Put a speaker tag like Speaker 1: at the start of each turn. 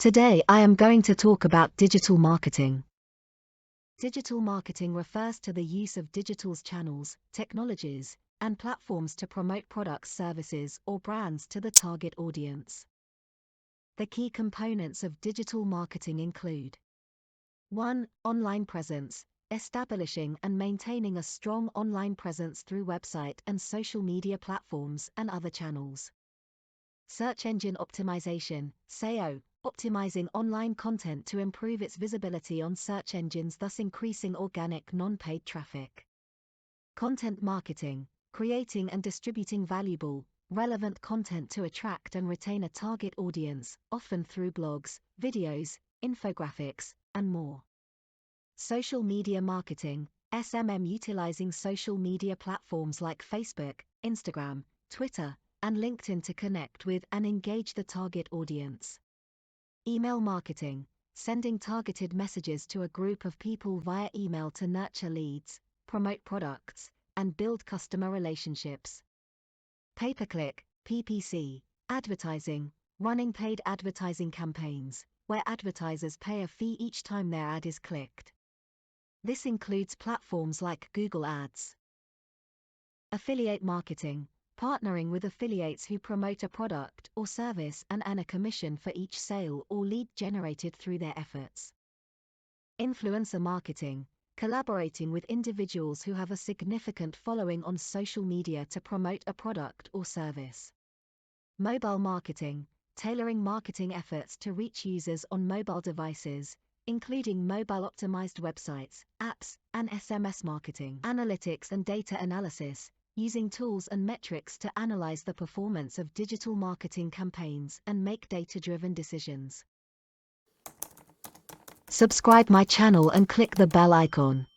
Speaker 1: Today I am going to talk about digital marketing. Digital marketing refers to the use of digital channels, technologies, and platforms to promote products, services, or brands to the target audience. The key components of digital marketing include 1. Online presence, establishing and maintaining a strong online presence through website and social media platforms and other channels. Search engine optimization, SEO, optimizing online content to improve its visibility on search engines, thus increasing organic non-paid traffic. Content marketing, creating and distributing valuable, relevant content to attract and retain a target audience, often through blogs, videos, infographics, and more. Social media marketing, SMM, utilizing social media platforms like Facebook, Instagram, Twitter, and LinkedIn to connect with and engage the target audience. Email marketing, sending targeted messages to a group of people via email to nurture leads, promote products, and build customer relationships. Pay-per-click, PPC, advertising, running paid advertising campaigns, where advertisers pay a fee each time their ad is clicked. This includes platforms like Google Ads. Affiliate marketing, partnering with affiliates who promote a product or service and earn a commission for each sale or lead generated through their efforts. Influencer marketing, collaborating with individuals who have a significant following on social media to promote a product or service. Mobile marketing, tailoring marketing efforts to reach users on mobile devices, including mobile-optimized websites, apps, and SMS marketing. Analytics and data analysis, using tools and metrics to analyze the performance of digital marketing campaigns and make data-driven decisions. Subscribe my channel and click the bell icon.